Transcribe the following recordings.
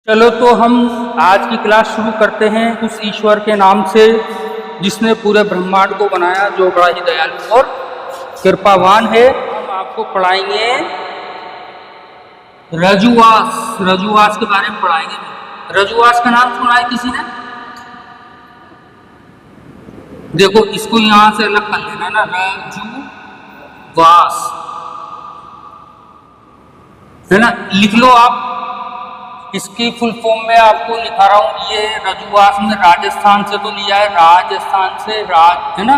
चलो तो हम आज की क्लास शुरू करते हैं उस ईश्वर के नाम से जिसने पूरे ब्रह्मांड को बनाया, जो बड़ा ही दयालु और कृपावान है। हम आपको पढ़ाएंगे रजुआस। रजुआस के बारे में पढ़ाएंगे। रजुआस का नाम सुना है किसी ने? देखो, इसको यहां से अलग कर लेना ना, रजुवास है ना। लिख लो आप, इसकी फुल फॉर्म में आपको लिखा रहा हूं। ये रजुआस में राजस्थान से तो लिया है, राजस्थान से, राज है ना,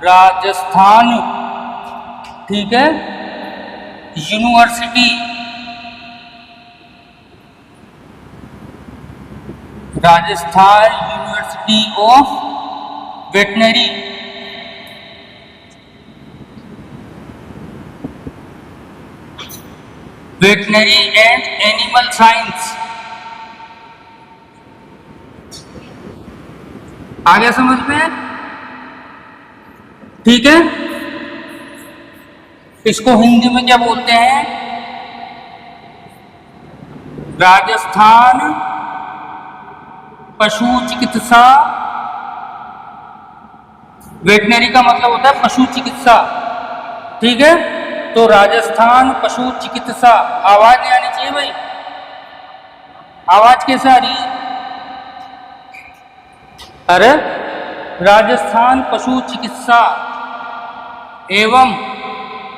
राजस्थान, ठीक है। University, Rajasthan university of veterinary, veterinary and animal science. आ गया समझ में? ठीक है। इसको हिंदी में क्या बोलते हैं? राजस्थान पशु चिकित्सा। वेटनरी का मतलब होता है पशु चिकित्सा, ठीक है। तो राजस्थान पशु चिकित्सा। आवाज नहीं आनी चाहिए भाई, आवाज कैसे आ रही है? अरे, राजस्थान पशु चिकित्सा एवं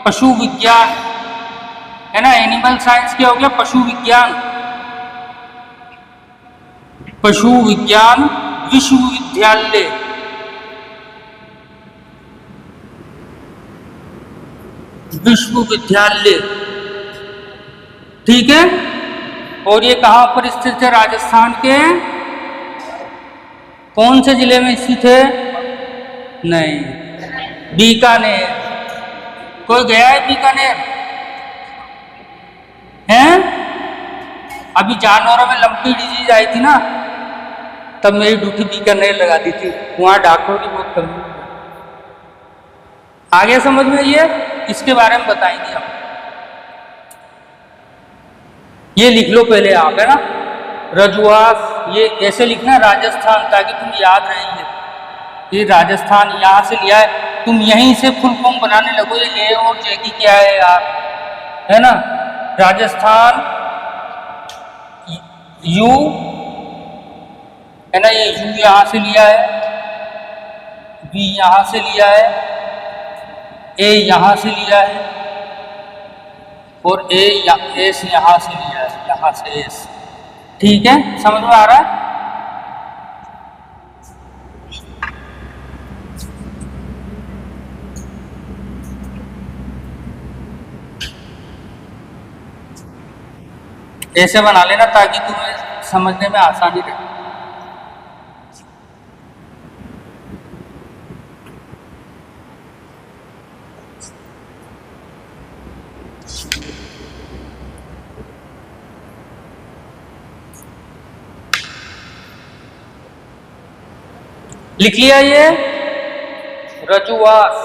पशु विज्ञान है ना। एनिमल साइंस क्या हो गया? पशु विज्ञान। पशु विज्ञान विश्वविद्यालय, विश्वविद्यालय, ठीक है। और ये कहां पर स्थित है? राजस्थान के कौन से जिले में स्थित है? नहीं, बीकानेर। कोई गया है बीकानेर? हैं? अभी जानवरों में लंपी डिजीज आई थी ना, तब मेरी ड्यूटी बीकानेर लगा दी थी। वहां डॉक्टरों की बहुत कमी है। आगे समझ में? ये इसके बारे में बताएंगे हम। ये लिख लो पहले आप, है ना। रजुआस, ये ऐसे लिखना राजस्थान, ताकि तुम याद रहेंगे। ये राजस्थान यहां से लिया है, तुम यहीं से फुल फॉर्म बनाने लगो। ये ए और जे की क्या है यार, है ना। राजस्थान यू है ना, ये यू यहां से लिया है, बी यहां से लिया है, ए यहां से लिया है, और एस यहां से लिया है, यहां से एस, ठीक है। समझ में आ रहा है? ऐसे बना लेना ताकि तुम्हें समझने में आसानी रहे। लिख लिया ये रजुआस।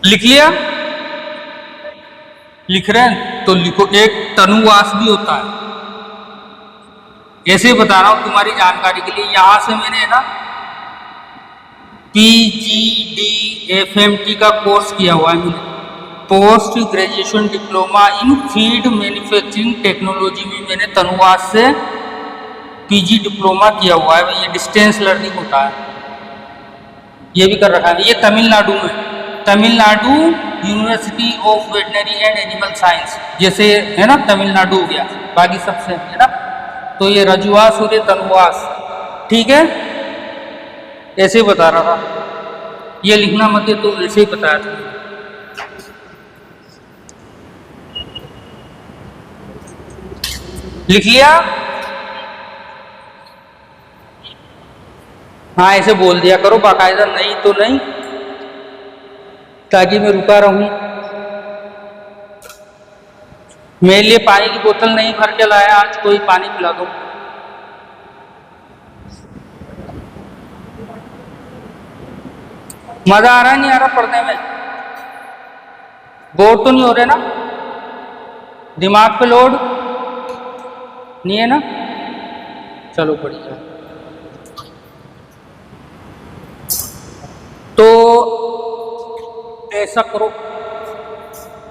लिख लिया? लिख रहे हैं तो लिखो। एक तनुवास भी होता है, ऐसे बता रहा हूं तुम्हारी जानकारी के लिए। यहां से मैंने ना PGDFMT का कोर्स किया हुआ है मैंने, post graduation diploma in feed manufacturing technology में मैंने तनुवास से PG डिप्लोमा किया हुआ है। ये डिस्टेंस लर्निंग होता है, ये भी कर रखा है। ये तमिलनाडु में, Tamil Nadu university of veterinary and animal science, जैसे है ना, तमिलनाडु हो गया, बाकी सबसे है ना। तो ये रजुआस और ये तनुवास, ठीक है। ऐसे ही बता रहा था, ये लिखना मत है, तो ऐसे ही बताया था। लिख लिया? हाँ, ऐसे बोल दिया करो बाकायदा, नहीं तो नहीं, ताकि मैं रुका रहूं। मेरे लिए पानी की बोतल नहीं भर के लाया आज, कोई पानी पिला दो। मजा आ रहा है नहीं आ रहा पढ़ने में? बोर तो नहीं हो रहे ना, दिमाग पे लोड नहीं है ना, चलो बढ़िया। तो ऐसा करो,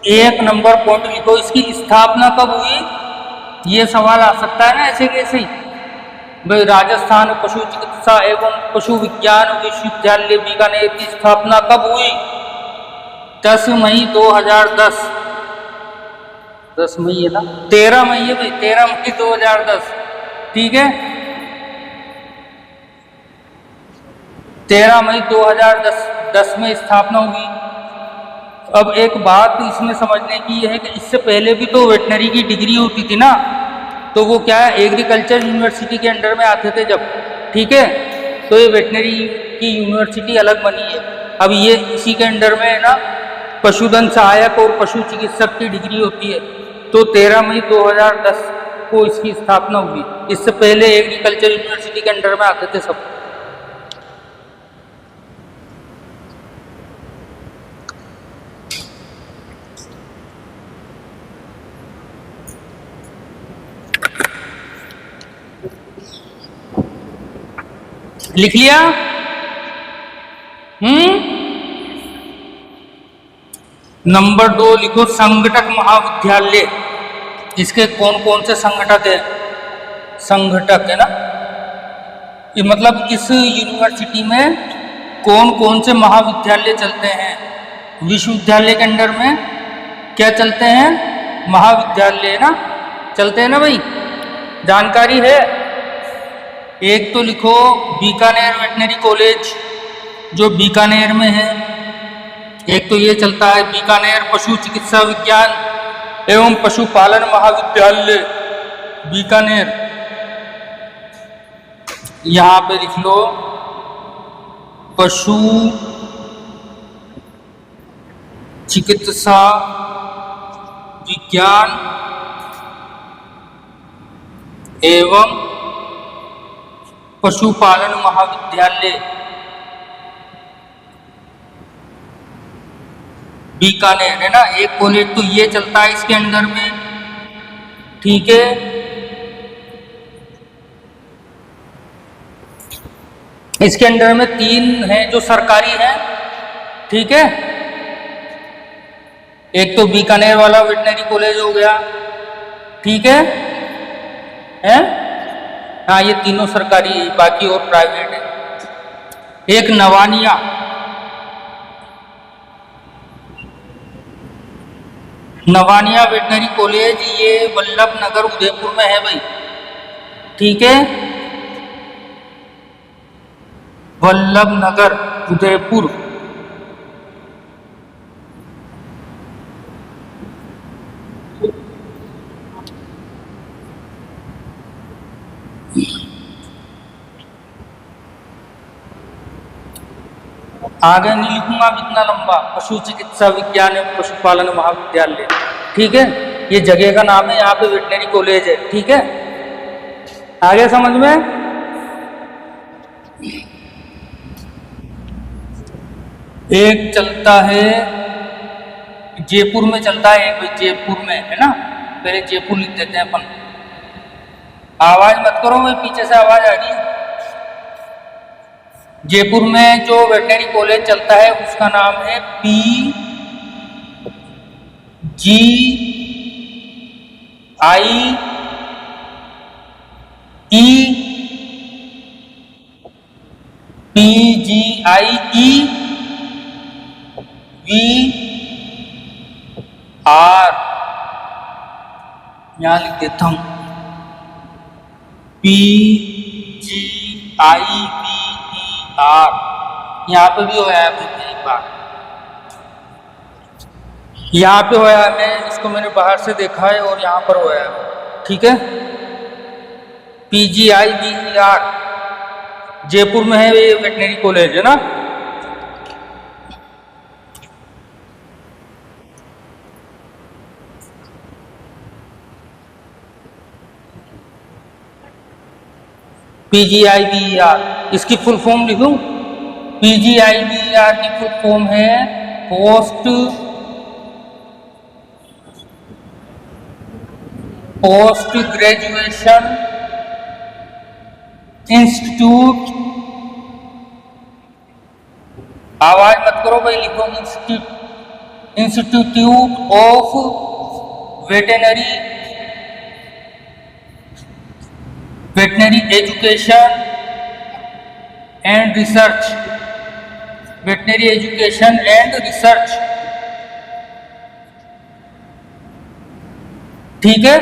1 नंबर पॉइंट लिखो, इसकी स्थापना कब हुई, ये सवाल आ सकता है ना ऐसे कैसे ही। भाई राजस्थान पशु चिकित्सा एवं पशु विज्ञान विश्वविद्यालय बीकानेर की स्थापना कब हुई, 10 मई 2010। 10 मई है ना, 13 मई है भाई, 13 मई 2010, ठीक है, 13 मई 2010 में स्थापना हुई। अब एक बात इसमें समझने की यह है कि इससे पहले भी तो वेटनरी की डिग्री होती थी ना, तो वो क्या है एग्रीकल्चर यूनिवर्सिटी के अंडर में आते थे जब, ठीक है, तो ये वेटनरी की यूनिवर्सिटी अलग बनी है। अब ये इसी के अंडर में है ना पशुधन सहायक और पशु चिकित्सक की डिग्री होती है। तो 13 मई 2010 को इसकी स्थापना हुई, इससे पहले एग्रीकल्चर यूनिवर्सिटी के अंडर में आते थे सब। लिख लिया? नंबर 2 लिखो, संघटक महाविद्यालय। इसके कौन कौन से संगठक है, संघटक है ना, ये मतलब इस यूनिवर्सिटी में कौन कौन से महाविद्यालय चलते हैं। विश्वविद्यालय के अंडर में क्या चलते हैं, महाविद्यालय ना चलते हैं ना भाई, जानकारी है। एक तो लिखो बीकानेर वेटनरी कॉलेज जो बीकानेर में है, एक तो ये चलता है बीकानेर पशु चिकित्सा विज्ञान एवं पशुपालन महाविद्यालय बीकानेर। यहाँ पे लिख लो पशु चिकित्सा विज्ञान एवं पशुपालन महाविद्यालय बीकानेर है ना। एक कॉलेज तो ये चलता है इसके अंदर में, ठीक है। इसके अंदर में 3 हैं जो सरकारी हैं, ठीक है। एक तो बीकानेर वाला वेटनरी कॉलेज हो गया, ठीक है, हैं? हाँ ये तीनों सरकारी है, बाकी और प्राइवेट है। एक नवानिया, नवानिया वेटनरी कॉलेज, ये वल्लभ नगर उदयपुर में है भाई, ठीक है, वल्लभ नगर उदयपुर। आगे नहीं लिखूंगा अब इतना लंबा, पशु चिकित्सा विज्ञान एवं पशुपालन महाविद्यालय, ठीक है, ये जगह का नाम है, यहाँ पे वेटनरी कॉलेज है, ठीक है। आगे समझ में? एक चलता है जयपुर में चलता है, एक जयपुर में है ना, पहले जयपुर लिख देते हैं अपन। आवाज मत करो भाई, पीछे से आवाज आ रही है। जयपुर में जो वेटनरी कॉलेज चलता है उसका नाम है PGIEVR, यहां लिख देता हूं PGIEVR, यहाँ पे भी होया है एक बार, यहाँ पे होया है, मैं इसको मैंने बाहर से देखा है और यहाँ पर होया है, ठीक है। PGIEVR जयपुर में है, ये वेटनरी कॉलेज है ना। PGIEVR, इसकी फुल फॉर्म लिखूं? PGIEVR की फुल फॉर्म है पोस्ट पोस्ट ग्रेजुएशन इंस्टीट्यूट, आवाज मत करो भाई, लिखो institute of veterinary education and research, veterinary education and research, ठीक है।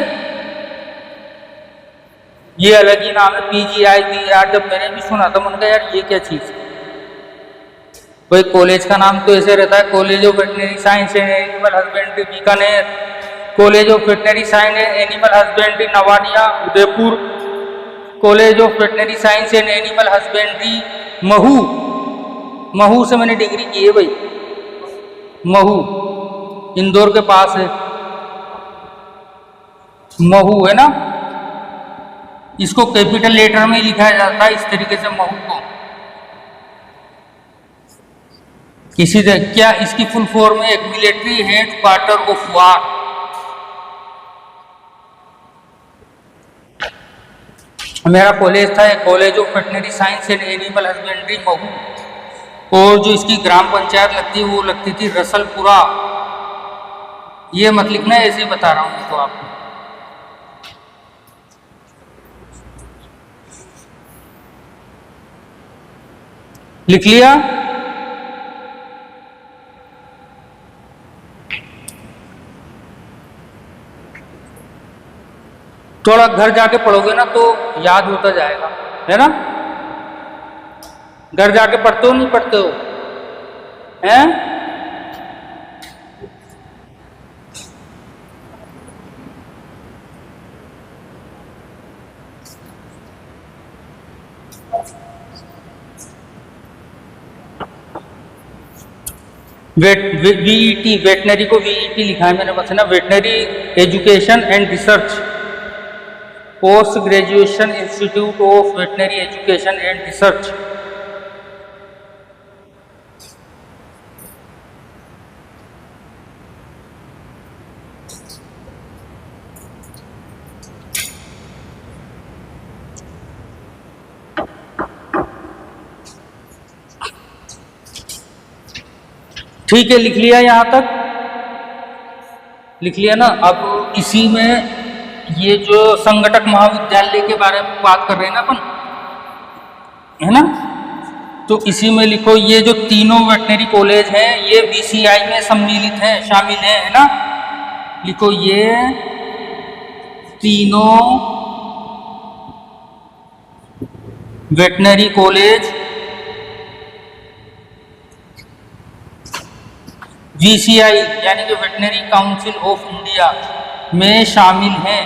ये अलग ही नाम है PGI यार, जब मैंने भी सुना था मैंने कहा यार ये क्या चीज है भाई। कॉलेज का नाम तो ऐसे रहता है, college of veterinary science and animal husbandry Bikaner, college of veterinary science and animal husbandry Nawania Udaipur, college of veterinary science and animal husbandry Mhow, Mhow से मैंने डिग्री की है भाई, महू इंदौर के पास है, महू है ना, इसको कैपिटल लेटर में लिखा जाता है इस तरीके से महू को। किसी क्या इसकी फुल फॉर्म है, एक military head quarter of war. मेरा कॉलेज था college of veterinary science and animal husbandry Mhow, और जो इसकी ग्राम पंचायत लगती है वो लगती थी रसलपुरा। ये मत लिखना, ऐसे बता रहा हूं तो आपको। लिख लिया? थोड़ा घर जाके पढ़ोगे ना तो याद होता जाएगा, है ना। घर जाके पढ़ते हो नहीं पढ़ते हो, हैं? VET, वेटनरी को VET लिखा है मैंने बस, है ना, veterinary education and research, post graduation institute of veterinary education and research. ठीक है, लिख लिया? यहां तक लिख लिया ना। अब इसी में ये जो संगठक महाविद्यालय के बारे में बात कर रहे हैं ना अपन, है ना, तो इसी में लिखो ये जो तीनों वेटनरी कॉलेज हैं ये VCI में सम्मिलित हैं, शामिल हैं, है ना। लिखो ये तीनों वेटनरी कॉलेज VCI यानी कि वेटनरी काउंसिल ऑफ इंडिया में शामिल हैं।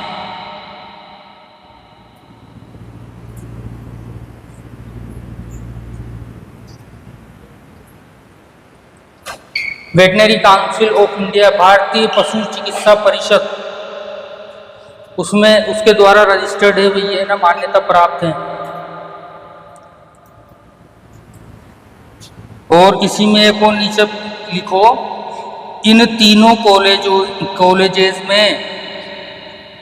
वेटनरी काउंसिल ऑफ इंडिया, भारतीय पशु चिकित्सा परिषद, उसमें उसके द्वारा रजिस्टर्ड है भाई, ये ना, मान्यता प्राप्त है। और इसी में एक और नीचे लिखो, इन तीनों कॉलेजेस में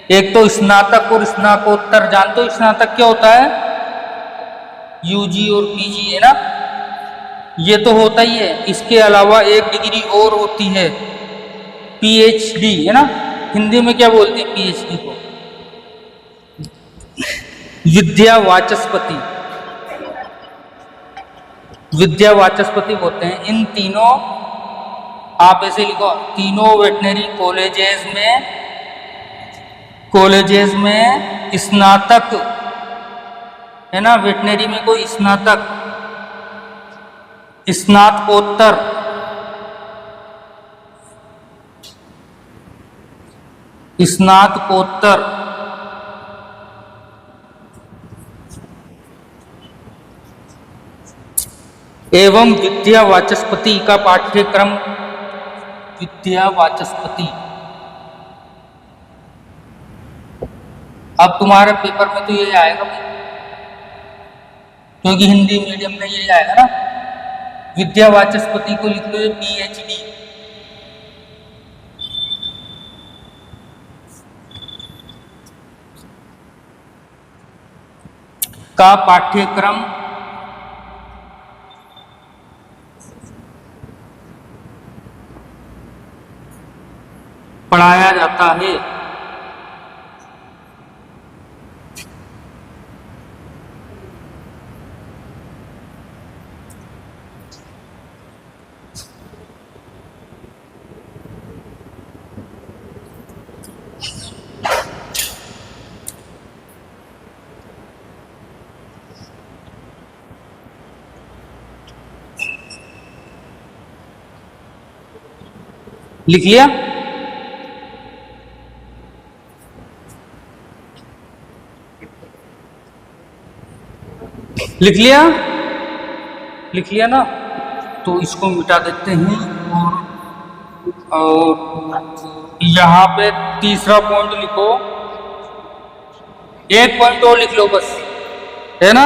एक तो स्नातक और स्नातकोत्तर, जानते हो स्नातक क्या होता है? UG और PG, है ना, ये तो होता ही है। इसके अलावा एक डिग्री और होती है PhD, है ना। हिंदी में क्या बोलते हैं PhD को? विद्या वाचस्पति, विद्या वाचस्पति बोलते हैं। इन तीनों, आप ऐसे लिखो, तीनों वेटनरी कॉलेजेस में स्नातक, है ना, वेटनरी में कोई स्नातक, स्नातकोत्तर, स्नातकोत्तर एवं विद्या वाचस्पति का पाठ्यक्रम, विद्या वाचस्पति। अब तुम्हारे पेपर में तो ये आएगा क्योंकि हिंदी मीडियम में ये आएगा ना। विद्या वाचस्पति को लिख लो PhD, का पाठ्यक्रम पढ़ाया जाता है। लिख लिया? लिख लिया? लिख लिया ना? तो इसको मिटा देते हैं और यहाँ पे तीसरा पॉइंट लिखो, एक पॉइंट और लिख लो बस, है ना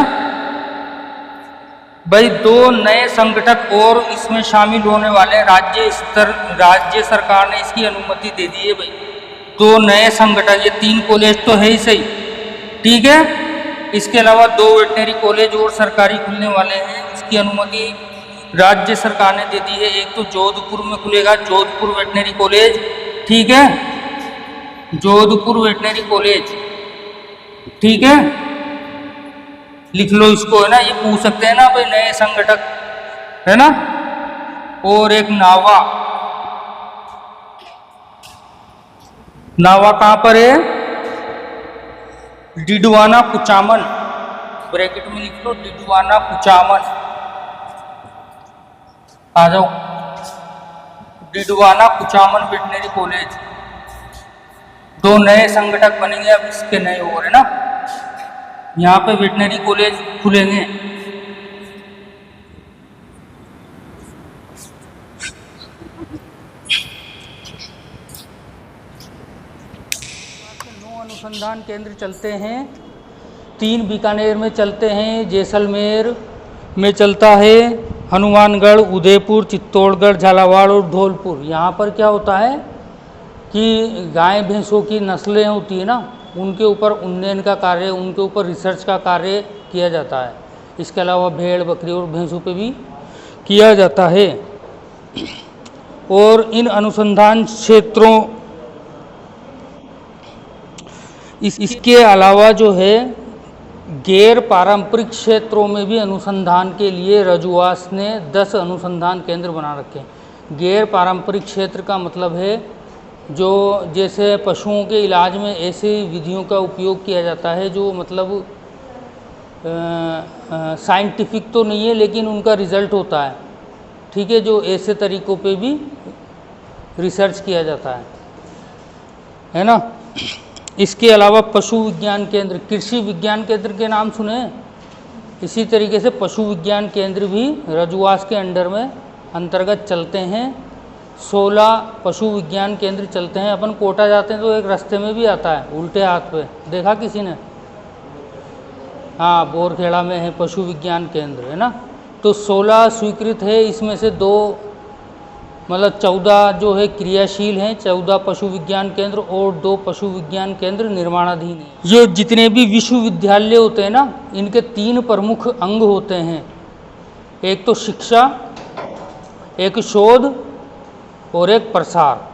भाई। 2 नए संगठक और इसमें शामिल होने वाले राज्य सरकार ने इसकी अनुमति दे दी है भाई। 2 नए संगठक, ये 3 कॉलेज तो है ही सही, ठीक है। इसके अलावा 2 वेटनरी कॉलेज और सरकारी खुलने वाले हैं, इसकी अनुमति राज्य सरकार ने दे दी है। एक तो जोधपुर में खुलेगा, जोधपुर वेटनरी कॉलेज, ठीक है, जोधपुर वेटनरी कॉलेज, ठीक है, लिख लो इसको, है ना। ये पूछ सकते हैं ना भाई नए संगठक, है ना। और एक नावा, नावा कहां पर है? डिडवाना कुचामन, ब्रैकेट में लिख लो डिडवाना कुचामन, आ जाओ, डिडवाना कुचामन वेटनरी कॉलेज। 2 नए संगठक बनेंगे अब, इसके नए और, है ना। यहाँ पे वेटनरी कॉलेज खुलेंगे। अनुसंधान केंद्र चलते हैं, 3 बीकानेर में चलते हैं, जैसलमेर में चलता है, हनुमानगढ़, उदयपुर, चित्तौड़गढ़, झालावाड़ और धौलपुर। यहाँ पर क्या होता है कि गाय भैंसों की नस्लें होती है ना, उनके ऊपर उन्नयन का कार्य, उनके ऊपर रिसर्च का कार्य किया जाता है। इसके अलावा भेड़, बकरी और भैंसों पे भी किया जाता है। और इन अनुसंधान क्षेत्रों, इसके अलावा जो है गैर पारंपरिक क्षेत्रों में भी अनुसंधान के लिए रजुआस ने 10 अनुसंधान केंद्र बना रखे हैं। गैर पारंपरिक क्षेत्र का मतलब है जो जैसे पशुओं के इलाज में ऐसी विधियों का उपयोग किया जाता है जो मतलब साइंटिफिक तो नहीं है लेकिन उनका रिजल्ट होता है, ठीक है, जो ऐसे तरीक़ों पे भी रिसर्च किया जाता है ना। इसके अलावा पशु विज्ञान केंद्र, कृषि विज्ञान केंद्र के नाम सुने, इसी तरीके से पशु विज्ञान केंद्र भी रजुआस के अंडर में अंतर्गत चलते हैं। 16 पशु विज्ञान केंद्र चलते हैं। अपन कोटा जाते हैं तो एक रास्ते में भी आता है उल्टे हाथ पे, देखा किसी ने? हाँ, बोरखेड़ा में है पशु विज्ञान केंद्र, है ना। तो 16 स्वीकृत है, इसमें से 2 मतलब 14 जो है क्रियाशील हैं, 14 पशु विज्ञान केंद्र और 2 पशु विज्ञान केंद्र निर्माणाधीन हैं। ये जितने भी विश्वविद्यालय होते हैं ना, इनके 3 प्रमुख अंग होते हैं, एक तो शिक्षा, एक शोध और एक प्रसार।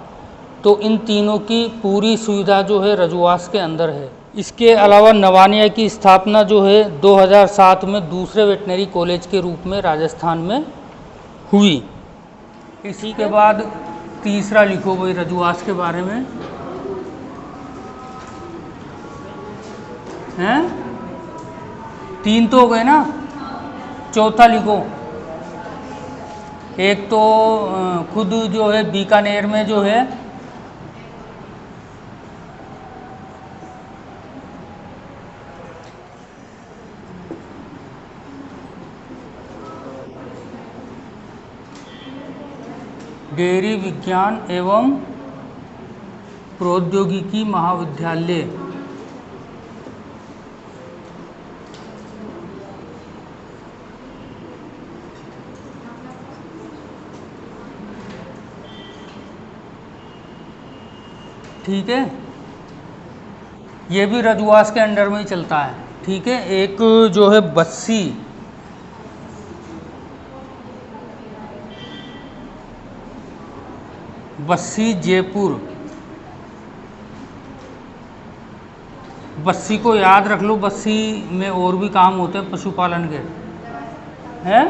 तो इन तीनों की पूरी सुविधा जो है रजुआस के अंदर है। इसके अलावा नवानिया की स्थापना जो है 2007 में दूसरे वेटनरी कॉलेज के रूप में राजस्थान में हुई। इसी के बाद तीसरा लिखो भाई रजुआस के बारे में, हैं? 3 तो हो गए ना, चौथा लिखो। एक तो खुद जो है बीकानेर में जो है डेयरी विज्ञान एवं प्रौद्योगिकी महाविद्यालय, ठीक है, ये भी रजुआस के अंडर में ही चलता है। ठीक है। एक जो है बस्सी, बस्सी जयपुर, बस्सी को याद रख लो, बस्सी में और भी काम होते हैं पशुपालन के, हैं।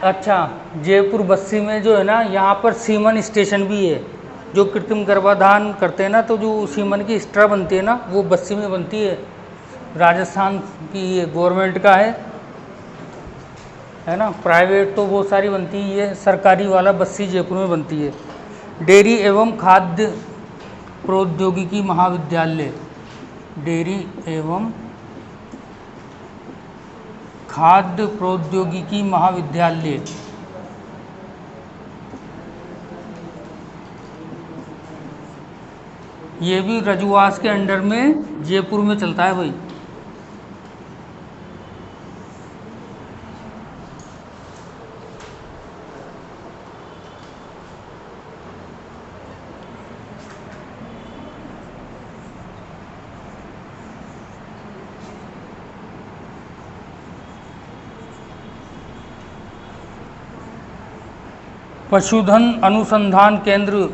अच्छा, जयपुर बस्सी में जो है ना, यहाँ पर सीमन स्टेशन भी है। जो कृत्रिम गर्भाधान करते हैं ना, तो जो सीमन की स्ट्रा बनती है ना, वो बस्सी में बनती है। राजस्थान की ये गवर्नमेंट का है ना। प्राइवेट तो बहुत सारी बनती है, ये सरकारी वाला बस्सी जयपुर में बनती है। डेयरी एवं खाद्य प्रौद्योगिकी महाविद्यालय, डेयरी एवं खाद्य प्रौद्योगिकी महाविद्यालय, ये भी रजुआस के अंडर में जयपुर में चलता है भाई। पशुधन अनुसंधान केंद्र,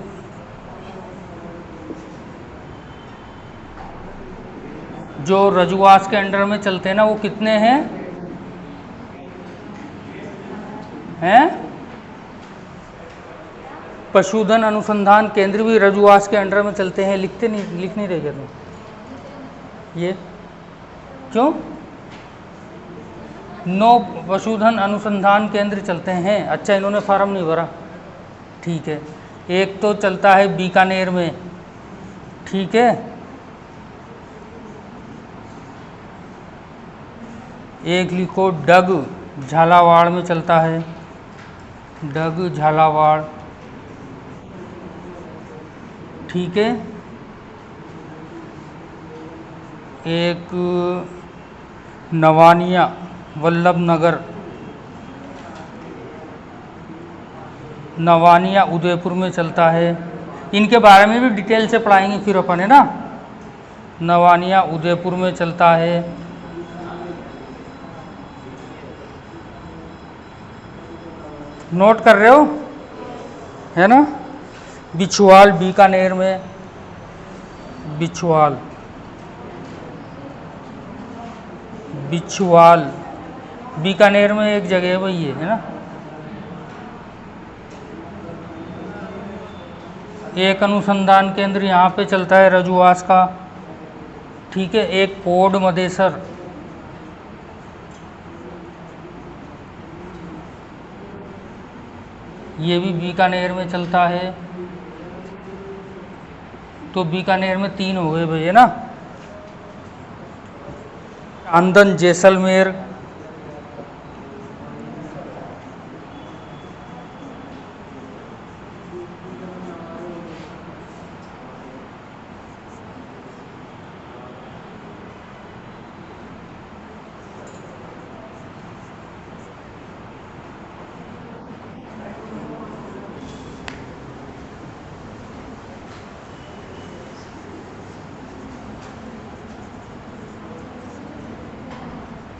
जो रजुआस के अंडर में चलते हैं ना, वो कितने हैं? पशुधन अनुसंधान केंद्र भी रजुआस के अंडर में चलते हैं। लिख नहीं रहे तुम ये क्यों? 9 पशुधन अनुसंधान केंद्र चलते हैं। अच्छा, इन्होंने फार्म नहीं भरा, ठीक है। एक तो चलता है बीकानेर में, ठीक है। एक लिखो डग, झालावाड़ में चलता है, डग झालावाड़, ठीक है। एक नवानिया वल्लभ नगर, नवानिया उदयपुर में चलता है। इनके बारे में भी डिटेल से पढ़ाएंगे फिर अपन, है ना। नवानिया उदयपुर में चलता है। नोट कर रहे हो, है ना। बिछवाल बीकानेर में, बिछवाल, बिछवाल बीकानेर में एक जगह है भाई, ये है ना। एक अनुसंधान केंद्र यहाँ पे चलता है रजुआस का, ठीक है। एक कोड मदेसर, ये भी बीकानेर में चलता है। तो बीकानेर में 3 हो गए भाई, है ना। आंदन जैसलमेर,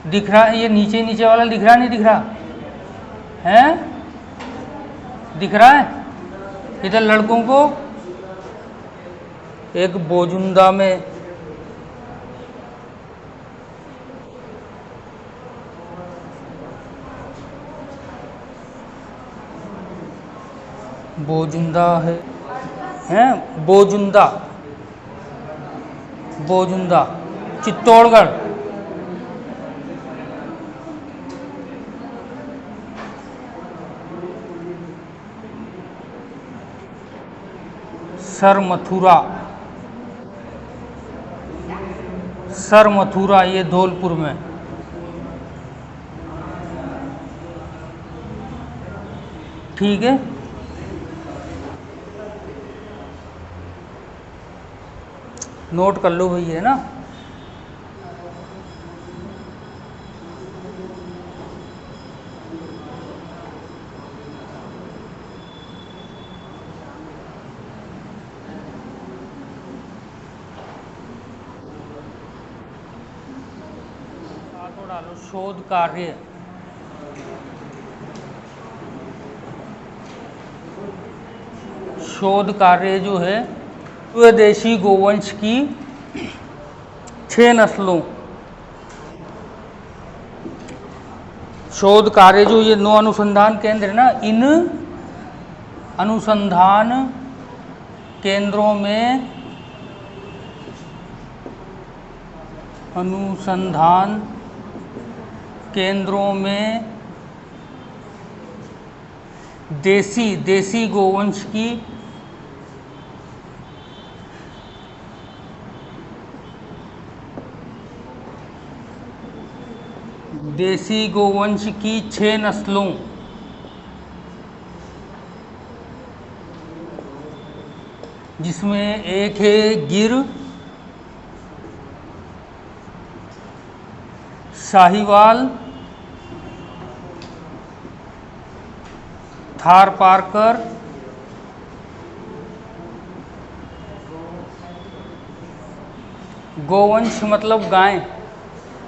दिख रहा है ये नीचे नीचे वाला, दिख रहा नहीं दिख रहा है? दिख रहा है इधर लड़कों को। एक बोजुंदा में, बोजुंदा है बोजुंदा, बोजुंदा चित्तौड़गढ़, सर मथुरा, सर मथुरा ये धौलपुर में, ठीक है। नोट कर लो भाई, है ना। शोध कार्य जो है स्वदेशी गोवंश की 6 नस्लों, शोध कार्य जो ये 9 अनुसंधान केंद्र है ना, इन अनुसंधान केंद्रों में देसी गोवंश की देसी गोवंश की 6 नस्लों जिसमें एक है गिर, साहिवाल, थारपारकर, गोवंश मतलब गाय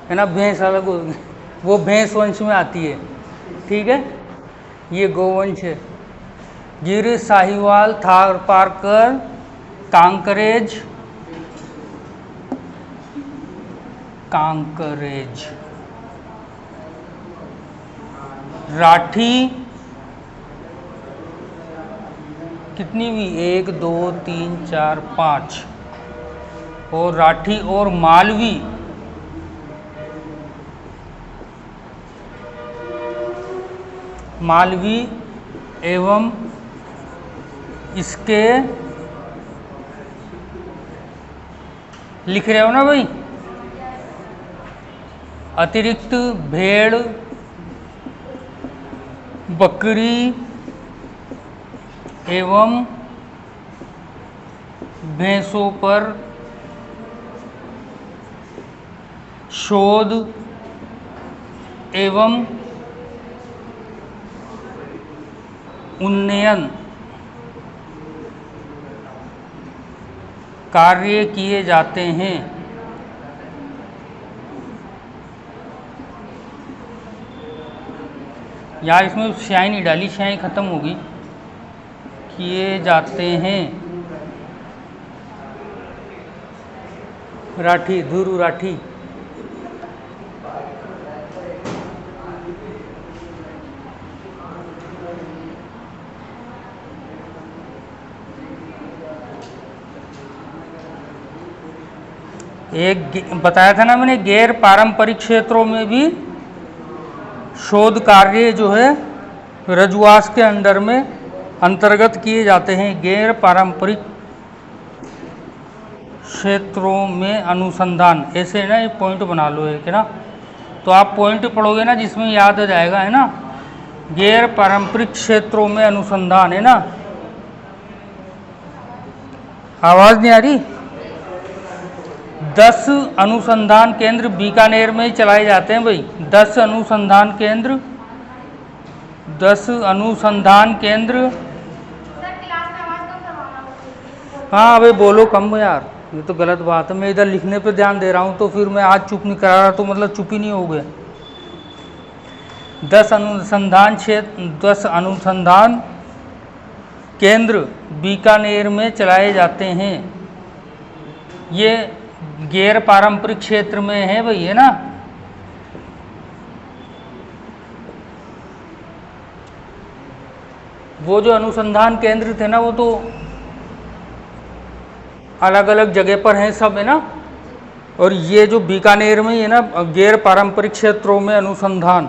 है ना, भैंस अलग होगी, वो भैंस वंश में आती है, ठीक है। ये गोवंश है। गिर, साहिवाल, थारपारकर, कांकरेज, राठी, कितनी भी 1 2 3 4 5, और राठी और मालवी एवं इसके, लिख रहे हो ना भाई, अतिरिक्त भेड़, बकरी एवं भैंसों पर शोध एवं उन्नयन कार्य किए जाते हैं। यार इसमें स्याही नहीं डाली, स्याही खत्म होगी। किए जाते हैं, राठी, धुरु राठी, एक बताया था ना मैंने, गैर पारंपरिक क्षेत्रों में भी शोध कार्य जो है रजवास के अंडर में अंतर्गत किए जाते हैं। गैर पारंपरिक क्षेत्रों में अनुसंधान, ऐसे ना ये पॉइंट बना लो एक, है ना, तो आप पॉइंट पढ़ोगे ना जिसमें याद आ जाएगा, है ना। गैर पारंपरिक क्षेत्रों में अनुसंधान, है ना। आवाज नहीं आ रही। 10 अनुसंधान केंद्र बीकानेर में ही चलाए जाते हैं भाई। 10 अनुसंधान केंद्र हाँ भाई बोलो कम यार, ये तो गलत बात है। मैं इधर लिखने पे ध्यान दे रहा हूँ, तो फिर मैं आज चुप नहीं करा रहा तो मतलब चुप ही नहीं हो गए। 10 अनुसंधान केंद्र बीकानेर में चलाए जाते हैं। ये गैर पारंपरिक क्षेत्र में है भाई, है ना। वो जो अनुसंधान केंद्र थे ना, वो तो अलग अलग जगह पर हैं सब, है ना। और ये जो बीकानेर में है ना, गैर पारंपरिक क्षेत्रों में अनुसंधान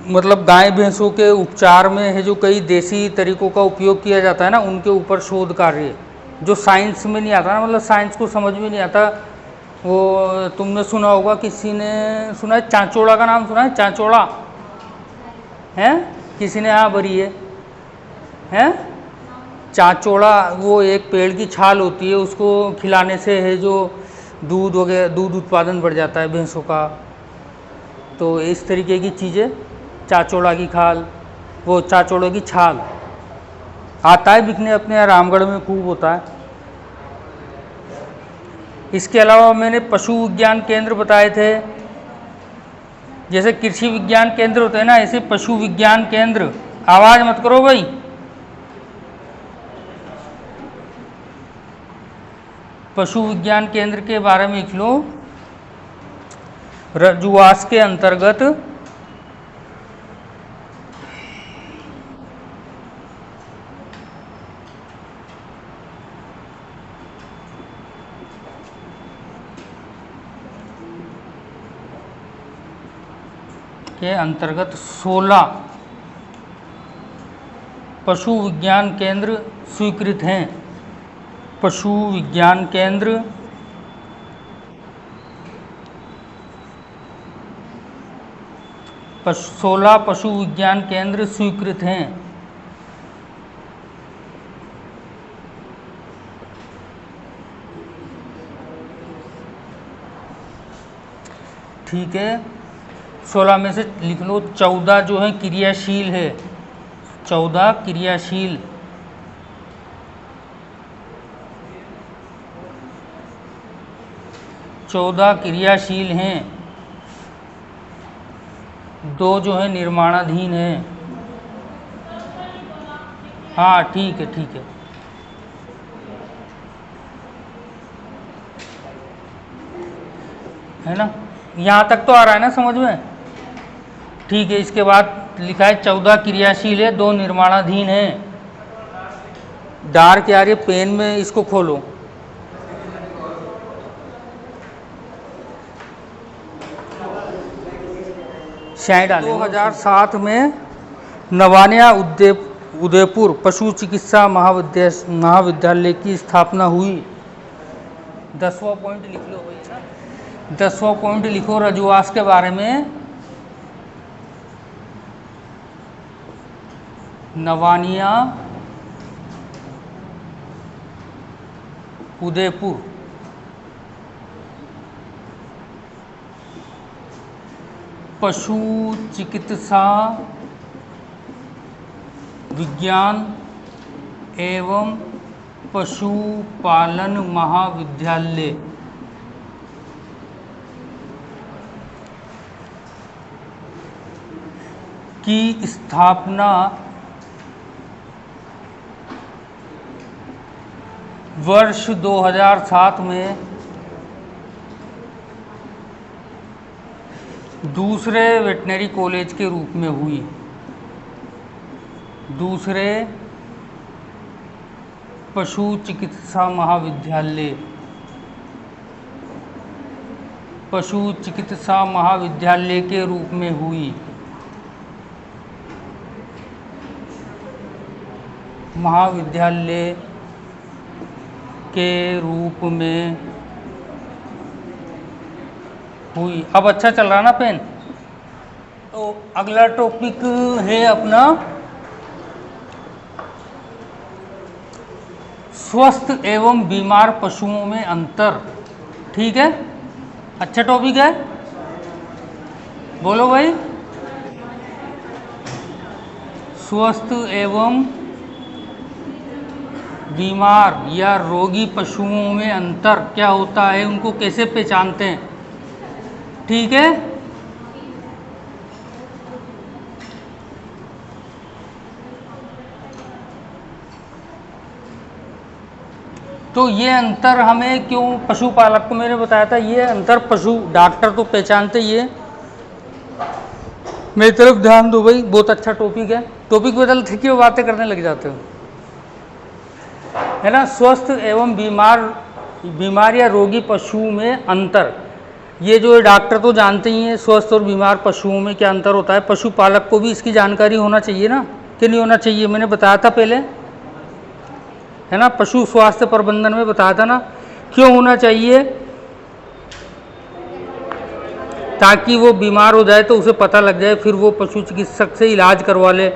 मतलब गाय भैंसों के उपचार में है, जो कई देसी तरीकों का उपयोग किया जाता है ना, उनके ऊपर शोध कार्य जो साइंस में नहीं आता ना, मतलब साइंस को समझ में नहीं आता। वो तुमने सुना होगा, किसी ने सुना है, चांचोड़ा का नाम सुना है, चांचोड़ा है, किसी ने? हाँ भरी है चांचोड़ा। वो एक पेड़ की छाल होती है, उसको खिलाने से है जो दूध वगैरह, दूध उत्पादन बढ़ जाता है भैंसों का। तो इस तरीके की चीज़ें, चांचोड़ा की खाल, वो चांचोड़ों की छाल आता है बिकने, अपने यहाँ रामगढ़ में खूब होता है। इसके अलावा मैंने पशु विज्ञान केंद्र बताए थे, जैसे कृषि विज्ञान केंद्र होते हैं ना, ऐसे पशु विज्ञान केंद्र। आवाज मत करो भाई। पशु विज्ञान केंद्र के बारे में लिख लो। रजुआस के अंतर्गत के अंतर्गत 16 पशु विज्ञान केंद्र स्वीकृत हैं। पशु विज्ञान केंद्र 16 पशु विज्ञान केंद्र स्वीकृत हैं। ठीक है, 16 में से लिख लो 14 जो है क्रियाशील है। 14 क्रियाशील, 14 क्रियाशील हैं। 2 जो है निर्माणाधीन है। हाँ ठीक है, ठीक है ना, यहाँ तक तो आ रहा है ना समझ में। ठीक है, इसके बाद लिखा है 14 क्रियाशील है, 2 निर्माणाधीन है। डार्क यार, ये पेन में इसको खोलो। शायद 2007 में नवानिया उदयपुर पशु चिकित्सा महाविद्यालय की स्थापना हुई। 10वां पॉइंट लिख लो भाई ना, 10वां पॉइंट लिखो रजुआस के बारे में। नवानिया उदयपुर पशु चिकित्सा विज्ञान एवं पशुपालन महाविद्यालय की स्थापना वर्ष 2007 में दूसरे वेटनरी कॉलेज के रूप में हुई। दूसरे पशु चिकित्सा महाविद्यालय, पशु चिकित्सा महाविद्यालय के रूप में हुई। महाविद्यालय के रूप में हुई। अब अच्छा चल रहा ना पेन। तो अगला टॉपिक है अपना स्वस्थ एवं बीमार पशुओं में अंतर। ठीक है, अच्छा टॉपिक है, बोलो भाई। स्वस्थ एवं बीमार या रोगी पशुओं में अंतर क्या होता है, उनको कैसे पहचानते हैं। ठीक है, तो ये अंतर हमें क्यों, पशुपालक को मैंने बताया था ये अंतर पशु डॉक्टर तो पहचानते ही है। मेरी तरफ ध्यान दो भाई, बहुत अच्छा टॉपिक है। टॉपिक बदलते क्यों बातें करने लग जाते हो, है ना। स्वस्थ एवं बीमार या रोगी पशुओं में अंतर, ये जो डॉक्टर तो जानते ही हैं स्वस्थ और बीमार पशुओं में क्या अंतर होता है। पशुपालक को भी इसकी जानकारी होना चाहिए ना, कि नहीं होना चाहिए। मैंने बताया था पहले, है ना, पशु स्वास्थ्य प्रबंधन में बताया था ना, क्यों होना चाहिए, ताकि वो बीमार हो जाए तो उसे पता लग जाए, फिर वो पशु चिकित्सक से इलाज करवा ले।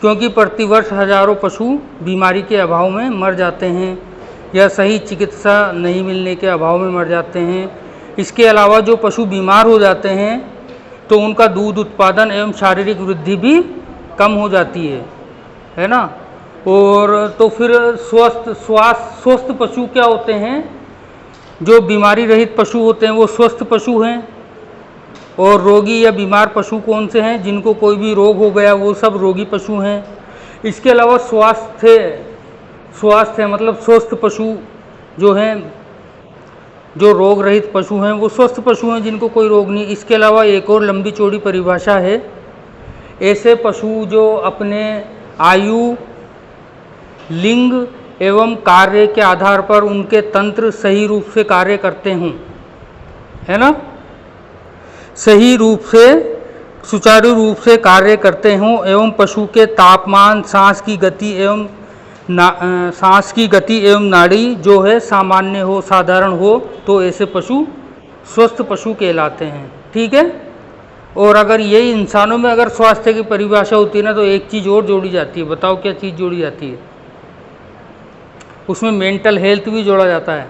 क्योंकि प्रतिवर्ष हजारों पशु बीमारी के अभाव में मर जाते हैं या सही चिकित्सा नहीं मिलने के अभाव में मर जाते हैं। इसके अलावा जो पशु बीमार हो जाते हैं तो उनका दूध उत्पादन एवं शारीरिक वृद्धि भी कम हो जाती है ना। और तो फिर स्वस्थ पशु क्या होते हैं, जो बीमारी रहित पशु होते हैं वो स्वस्थ पशु हैं, और रोगी या बीमार पशु कौन से हैं? जिनको कोई भी रोग हो गया वो सब रोगी पशु हैं। इसके अलावा स्वास्थ्य मतलब स्वस्थ पशु जो हैं, जो रोग रहित पशु हैं वो स्वस्थ पशु हैं जिनको कोई रोग नहीं। इसके अलावा एक और लंबी चौड़ी परिभाषा है, ऐसे पशु जो अपने आयु, लिंग एवं कार्य के आधार पर उनके तंत्र सही रूप से कार्य करते हों, है ना, सही रूप से सुचारू रूप से कार्य करते हों एवं पशु के तापमान, सांस की गति एवं नाड़ी जो है सामान्य हो, साधारण हो, तो ऐसे पशु स्वस्थ पशु कहलाते हैं। ठीक है। और अगर यही इंसानों में अगर स्वास्थ्य की परिभाषा होती है ना, तो एक चीज़ और जोड़ी जाती है। बताओ क्या चीज़ जोड़ी जाती है? उसमें मेंटल हेल्थ भी जोड़ा जाता है।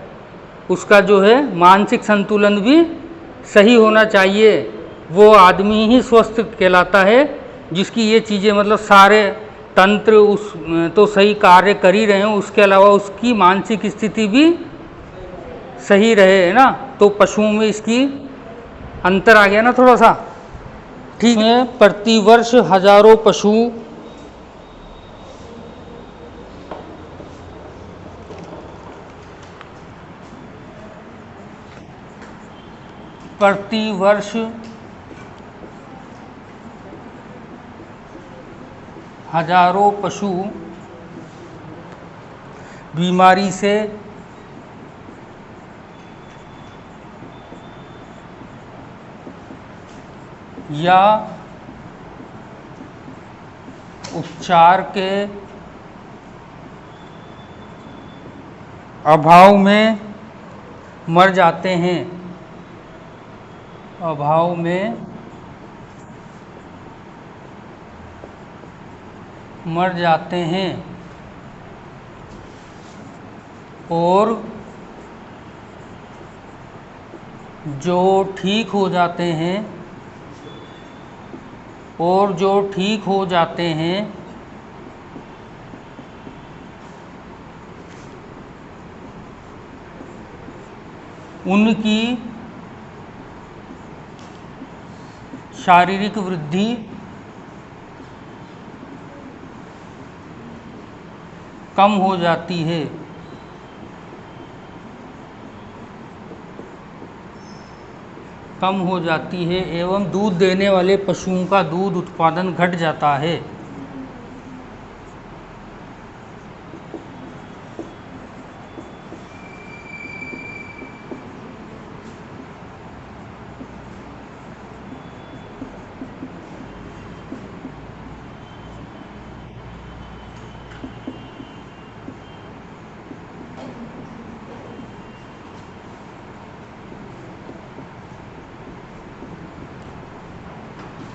उसका जो है मानसिक संतुलन भी सही होना चाहिए। वो आदमी ही स्वस्थ कहलाता है जिसकी ये चीज़ें मतलब सारे तंत्र उस तो सही कार्य कर ही रहे हैं, उसके अलावा उसकी मानसिक स्थिति भी सही रहे, है ना। तो पशुओं में इसकी अंतर आ गया ना थोड़ा सा। ठीक है। प्रतिवर्ष हजारों पशु बीमारी से या उपचार के अभाव में मर जाते हैं। और जो ठीक हो जाते हैं उनकी शारीरिक वृद्धि कम हो जाती है। एवं दूध देने वाले पशुओं का दूध उत्पादन घट जाता है।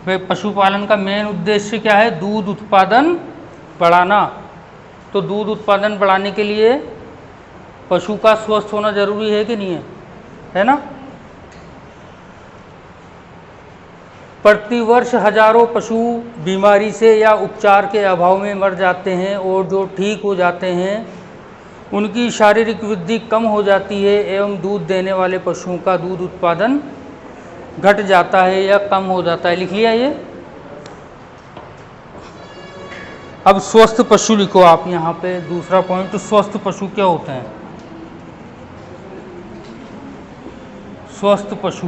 भाई पशुपालन का मेन उद्देश्य क्या है? दूध उत्पादन बढ़ाना। तो दूध उत्पादन बढ़ाने के लिए पशु का स्वस्थ होना जरूरी है कि नहीं है ना। प्रतिवर्ष हजारों पशु बीमारी से या उपचार के अभाव में मर जाते हैं, और जो ठीक हो जाते हैं उनकी शारीरिक वृद्धि कम हो जाती है एवं दूध देने वाले पशुओं का दूध उत्पादन घट जाता है या कम हो जाता है। लिख लिया ये। अब स्वस्थ पशु लिखो आप यहाँ पे। दूसरा पॉइंट, तो स्वस्थ पशु क्या होते हैं? स्वस्थ पशु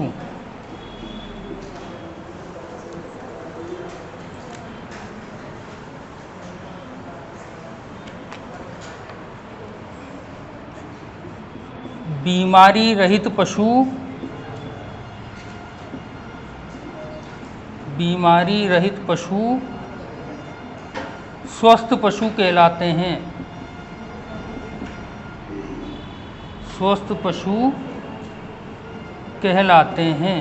बीमारी रहित पशु स्वस्थ पशु कहलाते हैं।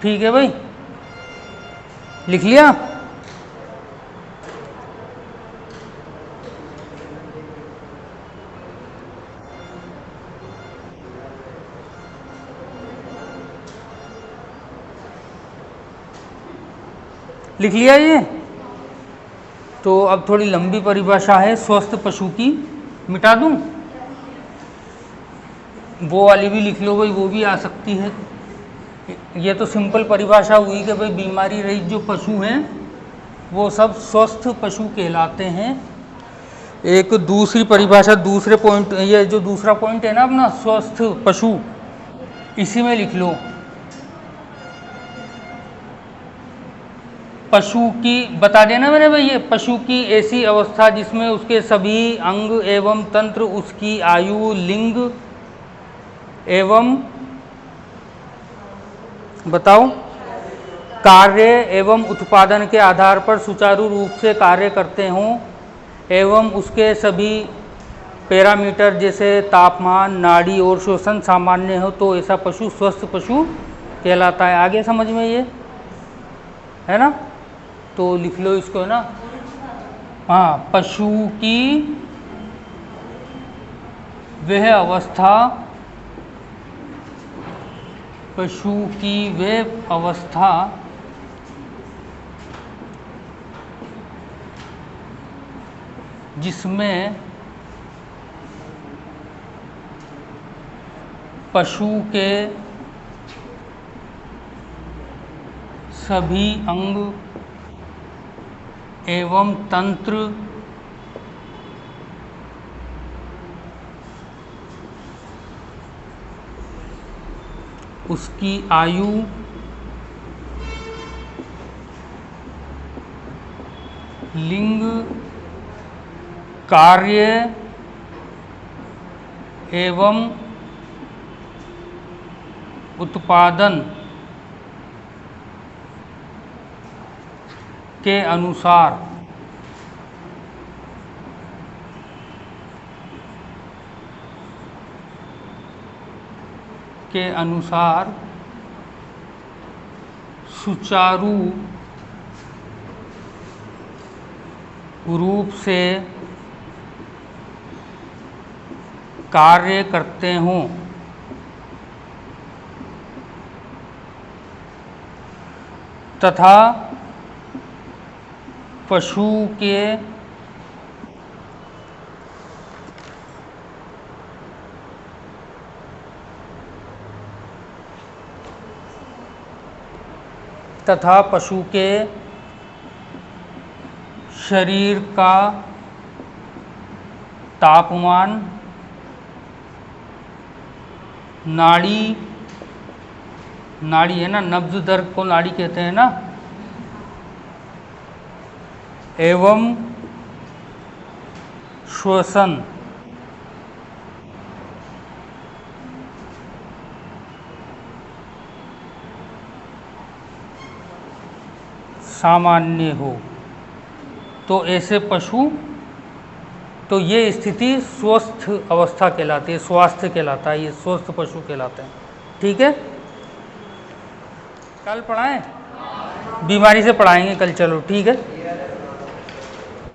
ठीक है भाई, लिख लिया। लिख लिया ये। तो अब थोड़ी लंबी परिभाषा है स्वस्थ पशु की, मिटा दूं? वो वाली भी लिख लो भाई, वो भी आ सकती है। ये तो सिंपल परिभाषा हुई कि भाई बीमारी रहित जो पशु हैं वो सब स्वस्थ पशु कहलाते हैं। एक दूसरी परिभाषा दूसरे पॉइंट, ये जो दूसरा पॉइंट है ना अपना स्वस्थ पशु, इसी में लिख लो। पशु की बता देना मैंने भाई, ये पशु की ऐसी अवस्था जिसमें उसके सभी अंग एवं तंत्र, उसकी आयु, लिंग एवं बताओ कार्य एवं उत्पादन के आधार पर सुचारू रूप से कार्य करते हों एवं उसके सभी पैरामीटर जैसे तापमान, नाड़ी और श्वसन सामान्य हो, तो ऐसा पशु स्वस्थ पशु कहलाता है। आगे समझ में ये है ना, तो लिख लो इसको, है ना। हाँ, पशु की वह अवस्था, पशु की वह अवस्था जिसमें पशु के सभी अंग एवं तंत्र उसकी आयु, लिंग, कार्य एवं उत्पादन के अनुसार सुचारू रूप से कार्य करते हों तथा पशु के शरीर का तापमान, नाड़ी है ना, नब्ज दर को नाड़ी कहते हैं ना, एवं श्वसन सामान्य हो, तो ऐसे पशु, तो ये स्थिति स्वस्थ अवस्था कहलाती है, स्वास्थ्य कहलाता है, ये स्वस्थ पशु कहलाते हैं। ठीक है, कल पढ़ाएं, बीमारी से पढ़ाएंगे कल, चलो ठीक है।